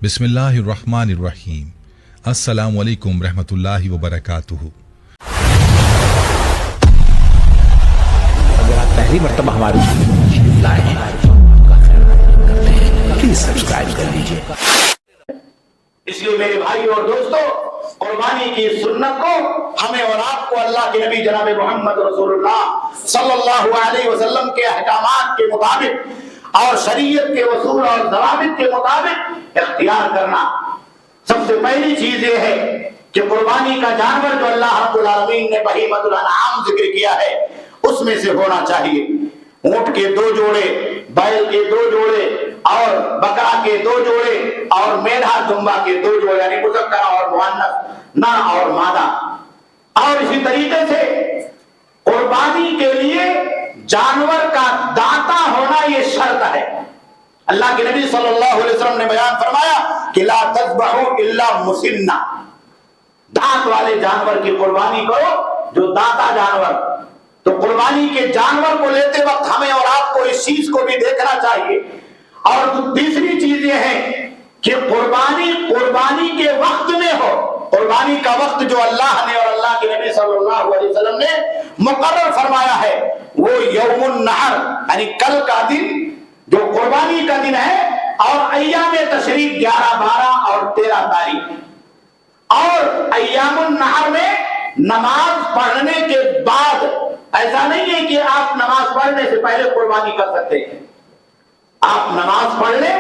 बिस्मिल्लाहिर्रहमानिर्रहीम। अस्सलाम वालेकुम रहमतुल्लाहि व बरकातुहू। अगर आप पहली मर्तबा हमारे प्लीज सब्सक्राइब कर लीजिए। इसलिए मेरे भाई और दोस्तों, कुर्बानी की सुन्नत को हमें और आपको अल्लाह के नबी जनाब मोहम्मद रसूलुल्लाह सल्लल्लाहु अलैहि वसल्लम के अहकामात के मुताबिक और शरीयत के उसूल और ज़वाबित के मुताबिक इख्तियार करना। सबसे पहली चीज ये है कि कुर्बानी का जानवर जो अल्लाह रब्बुल आलमीन ने बहीमतुल अनआम जिक्र किया है उसमें से होना चाहिए। ऊंट के 2 जोड़े, बैल के 2 जोड़े और बकरा के 2 जोड़े और मेढ़ा दुम्बा के 2 जोड़े, यानी मुज़क्कर और मुअन्नस, नर और मादा। और इसी तरीके से कुर्बानी के लिए जानवर का दांता होना ये शर्त है। अल्लाह के नबी सल्लल्लाहु अलैहि वसल्लम ने बयान फरमाया कि ला तज़बहू इल्ला मुसिन्ना, दांत वाले जानवर की कुर्बानी करो, जो दांता जानवर। तो कुर्बानी के जानवर को लेते वक्त हमें और आपको इस चीज को भी देखना चाहिए। और तीसरी चीज ये है कि कुर्बानी के वक्त में हो। कुर्बानी का वक्त जो अल्लाह ने और अल्लाह के नबी सल्लल्लाहु अलैहि वसल्लम ने मुकर्रर फरमाया है वो यौमुन नहर, यानी कल का दिन जो कुर्बानी का दिन है, और अय्याम तशरीक 11, 12 और 13 तारीख। और अय्यामुन नहर में नमाज पढ़ने के बाद, ऐसा नहीं है कि आप नमाज पढ़ने से पहले कुर्बानी कर सकते हैं। आप नमाज पढ़ लें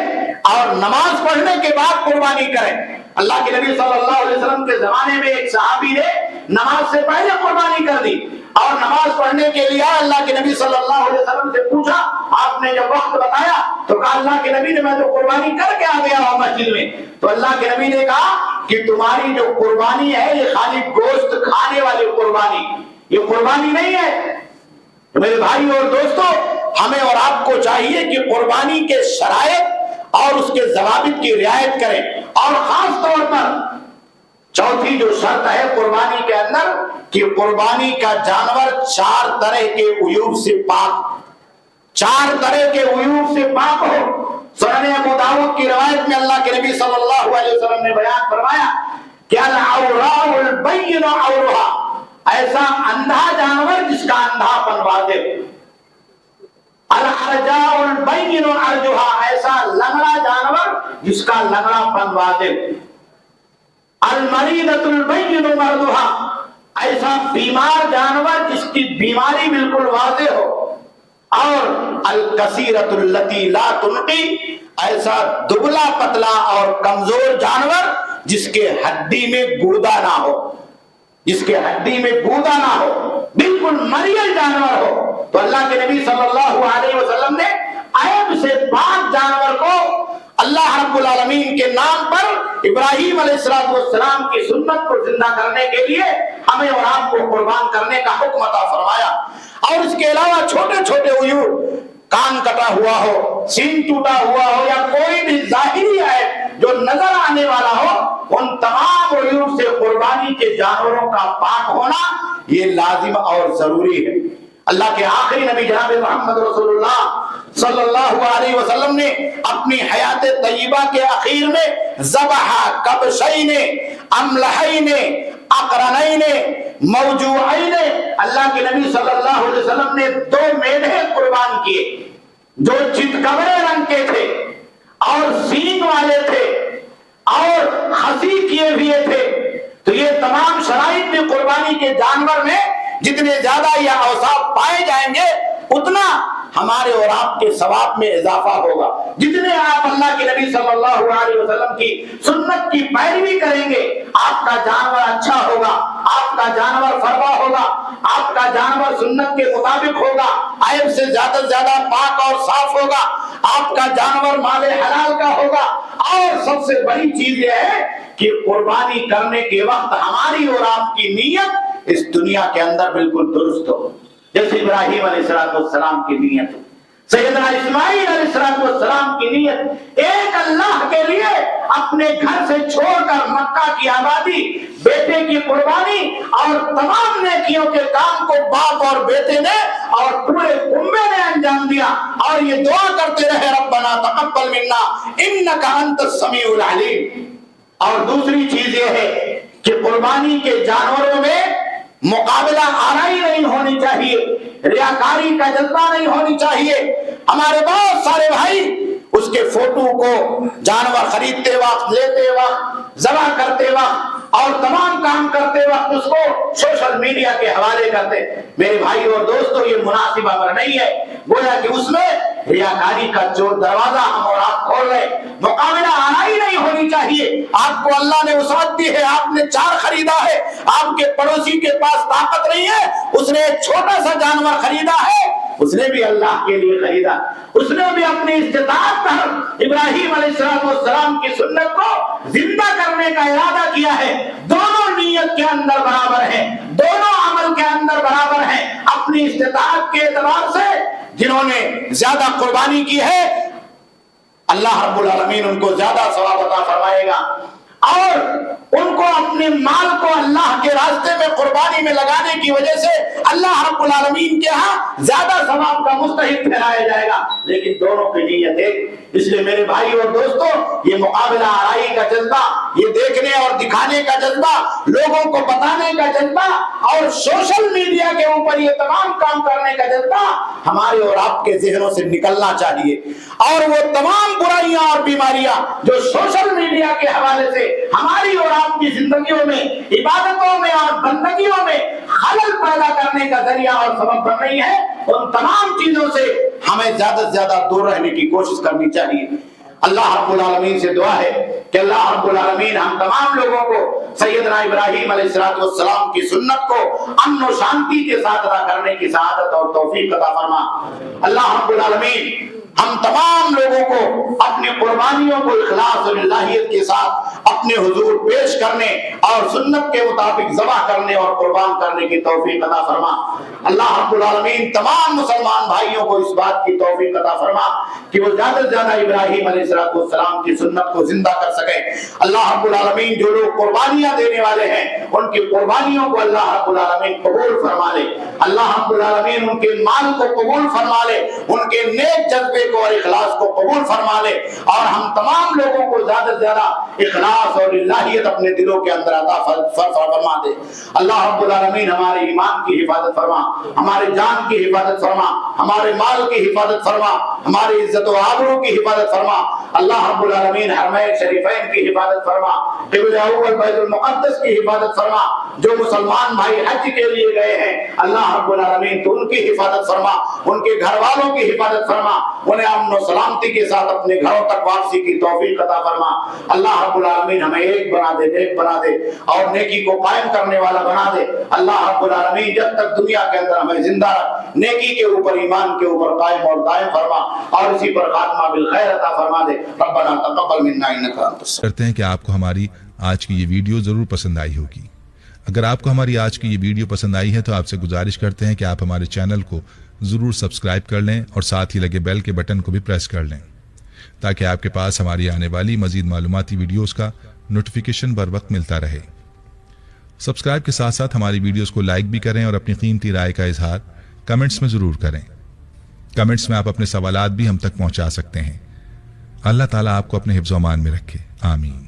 और नमाज पढ़ने के बाद कुर्बानी करें। अल्लाह के नबी सल्लल्लाहु अलैहि वसल्लम के जमाने में एक सहाबी ने नमाज से पहले कुर्बानी कर दी और नमाज पढ़ने के लिए अल्लाह के नबी सल्लल्लाहु अलैहि वसल्लम से पूछा। आपने जब वक्त बताया तो कहा अल्लाह के नबी ने मैं तो कुर्बानी करके आ गया हूं मस्जिद में। तो अल्लाह के नबी ने कहा कि तुम्हारी जो कुर्बानी है ये खाली गोश्त खाने वाली कुर्बानी, ये कुर्बानी नहीं है। तो मेरे भाई और दोस्तों, हमें और आपको चाहिए कि कुर्बानी के शरायत और उसके ज़वाबित की रियायत करें। और खास तौर पर चौथी जो शर्त है कुर्बानी के अंदर कि कुर्बानी का जानवर 4 तरह के उयूब से पाक, 4 तरह के उयूब से पाक हो। सुनन अबू दाऊद की रिवायत में अल्लाह के नबी सल्लल्लाहु अलैहि वसल्लम ने बयान फरमाया कि अल औराउल बैयिन औरुहा, ऐसा अंधा जानवर जिसका अंधापन वाज़िह, अल अरजाउल बैयिन अर्जुहा, ऐसा लंगड़ा जानवर जिसका लंगड़ापन वाज़िह, अल मरीदतुल बैयिन मर्दुहा, ऐसा बीमार जानवर जिसकी बीमारी बिल्कुल वाज़िह हो, और अल कसीरतुल लती ला तुनकी, ऐसा दुबला पतला और कमजोर जानवर जिसके हड्डी में गुर्दा ना हो, जिसके हड्डी में गूदा ना हो, बिल्कुल मरियल जानवर हो। तो अल्लाह के नबी सल्लल्लाहु अलैहि वसल्लम ने ऐब से पाक जानवर को अल्लाह रब्बुल आलमीन के नाम पर इब्राहीम अलैहिस्सलाम की सुन्नत को जिंदा करने के लिए हमें और आपको कुर्बान करने का हुक्म अता फरमाया। और इसके अलावा छोटे छोटे उयूब, कान कटा हुआ हो, सीन टूटा हुआ हो, या कोई भी जाहिरी है जो नजर आने वाला हो, उन तमाम उयूब से कुर्बानी के जानवरों का पाक होना ये लाजिम और जरूरी है। अल्लाह के आखिरी नबी जनाब मोहम्मद रसूलुल्लाह सल्लल्लाहु अलैहि वसल्लम ने अपनी हयात तय्यबा के आखिर में ज़बहा कबशैन अमलहैन अकरनैन मौजूअैन, अल्लाह के नबी सल्लल्लाहु अलैहि वसल्लम ने 2 मेढे कुर्बान किए जो चितकबरे रंग के थे और सींग वाले थे और खसी किए हुए थे। तो ये तमाम शराइत में कुर्बानी के जानवर में जितने ज्यादा ये औसाफ पाए जाएंगे उतना हमारे और आपके सवाब में इजाफा होगा। जितने आप अल्लाह के नबी सल्लल्लाहु अलैहि वसल्लम की सुन्नत की पैरवी करेंगे, आपका जानवर अच्छा होगा, आपका जानवर फरवा होगा, आपका जानवर सुन्नत के मुताबिक होगा, ऐब से ज्यादा पाक और साफ होगा, आपका जानवर माले हलाल का होगा। और सबसे बड़ी चीज यह है कि कुर्बानी करने के वक्त हमारी और आपकी नीयत इस दुनिया के अंदर बिल्कुल दुरुस्त हो। जैसे इब्राहीम अलैहिस्सलाम की नीयत, सैयदना इस्माईल अलैहिस्सलाम की नीयत, एक अल्लाह के लिए अपने घर से छोड़कर मक्का की आबादी, बेटे की कुर्बानी और तमाम नेकियों के काम को बाप और बेटे ने और पूरे उम्मे ने अंजाम दिया और ये दुआ करते रहे, रब्बना तक़ब्बल मिन्ना इन्नका अंतस समीउल अलीम। और दूसरी चीज ये है कि कुर्बानी के जानवरों में मुकाबला आराई नहीं होनी चाहिए, रियाकारी का जज्बा नहीं होनी चाहिए। हमारे बहुत सारे भाई उसके फोटो को जानवर खरीदते वक्त, लेते वक्त, जमा करते वक्त और तमाम काम करते वक्त उसको सोशल मीडिया के हवाले करते। मेरे भाई और दोस्तों, ये मुनासिब अमर नहीं है। गोया कि उसमें रियाकारी का जो दरवाजा हम और आप खोल रहे, मुकाबला आराई नहीं होनी चाहिए। आपको अल्लाह ने वसात दी है, आपने 4 खरीदा है, आपके पड़ोसी के पास ताकत नहीं है, उसने एक छोटा सा जानवर खरीदा है, उसने भी अल्लाह के लिए खरीदा, उसने भी अपनी इस्तिताअत पर इब्राहिम अलैहिस्सलाम की सुन्नत को जिंदा करने का इरादा किया है। दोनों नीयत के अंदर बराबर है, दोनों अमल के अंदर बराबर है। अपनी इस्तिताअत के एतबार से जिन्होंने ज्यादा कुर्बानी की है, अल्लाह रब्बुल आलमीन उनको ज्यादा सवाब अता फरमाएगा और उनको अपने माल को अल्लाह के रास्ते में कुर्बानी में लगाने की वजह से अल्लाह रब्बुल आलमीन के यहाँ ज्यादा सवाब का मुस्तहिक ठहराया जाएगा। लेकिन दोनों की नीयत एक। इसलिए मेरे भाई और दोस्तों, ये मुकाबला आराई का जज्बा, ये देखने और दिखाने का जज्बा, लोगों को बताने का जज्बा और सोशल मीडिया के ऊपर ये तमाम काम करने का जज्बा हमारे और आपके जहनों से निकलना चाहिए। और वो तमाम बुराइयां और बीमारियां जो सोशल मीडिया के हवाले से हमारी और आपकी जिंदगियों में, इबादतों में और बंदगियों में खलल पैदा करने का जरिया और सबब बन रही है, उन तमाम चीजों से हमें ज्यादा से ज्यादा दूर रहने की कोशिश करनी चाहिए। अल्लाह रब्बुल आलमीन से दुआ है कि अल्लाह रब्बुल आलमीन हम तमाम लोगों को सैयदना इब्राहीम अलैहिस्सलाम की सुन्नत को अमन और शांति के साथ अदा करने की सआदत और तौफीक अता फरमा। अल्लाह रब्बुल आलमीन हम तमाम लोगों को अपनी कुर्बानियों को इखलास और इलाहियत के साथ अपने हुजूर पेश करने और सुन्नत के मुताबिक ज़बह करने और कुर्बान करने की तौफीक अता फरमा। अल्लाह रब्बुल आलमीन तमाम मुसलमान भाइयों को इस बात की तौफीक अता फरमा कि वो ज्यादा से ज्यादा इब्राहीम अलैहिस्सलाम की सुन्नत को जिंदा कर सके। अल्लाह रब्बुल आलमीन जो लोग कुर्बानियां देने वाले हैं, उनकी कुर्बानियों को अल्लाह रब्बुल आलमीन कबूल फरमा ले। अल्लाह रब्बुल आलमीन उनके माल को कबूल फरमा ले, उनके नेक जज्बे को और इखलास को कबूल फरमा ले और हम तमाम लोगों को ज्यादा से ज्यादा इखलास और इलाहियत अपने दिलों के अंदर अता फरमा दे। अल्लाह रब्बुल आलमीन हमारे ईमान की हिफाजत फरमा, हमारे जान की हिफाजत फरमा, हमारे माल की हिफाजत फरमा, हमारी इज्जत व आबरू की हिफाजत फरमा। अल्लाह रब्बुल आलमीन हरमैन शरीफैन की हिफाजत फरमा, क़िबला अव्वल बैतुल मुक़द्दस की हिफाजत फरमा। जो मुसलमान भाई हज के लिए गए हैं, अल्लाह रब्बुल आलमीन तो उनकी हिफाजत फरमा, उनके घर वालों की हिफाजत फरमा, उन्हें अमन और सलामती के साथ अपने घरों तक वापसी की तौफीक अता फरमा। अल्लाह रब्बुल आलमीन हमें एक बना दे, नेक बना दे और नेकी को कायम करने वाला बना दे। अल्लाह रब्बुल आलमीन जब तक दुनिया के अंदर हमें जिंदा रख, नेकी के ऊपर, ईमान के ऊपर कायम और दायम फरमा और इसी पर खात्मा बिल खैर अता फरमा दे। रब्बना तक़ब्बल मिन्ना इन्नका अंतस। करते हैं कि आपको हमारी आज की ये वीडियो ज़रूर पसंद आई होगी। अगर आपको हमारी आज की ये वीडियो पसंद आई है तो आपसे गुजारिश करते हैं कि आप हमारे चैनल को ज़रूर सब्सक्राइब कर लें और साथ ही लगे बेल के बटन को भी प्रेस कर लें ताकि आपके पास हमारी आने वाली मज़ीद मालूमाती वीडियोस का नोटिफिकेशन बर वक्त मिलता रहे। सब्सक्राइब के साथ साथ हमारी वीडियोस को लाइक भी करें और अपनी कीमती राय का इजहार कमेंट्स में ज़रूर करें। कमेंट्स में आप अपने सवालात भी हम तक पहुँचा सकते हैं। अल्लाह ताला आपको अपने हिफ्ज़-ओ-अमान में रखे। आमीन।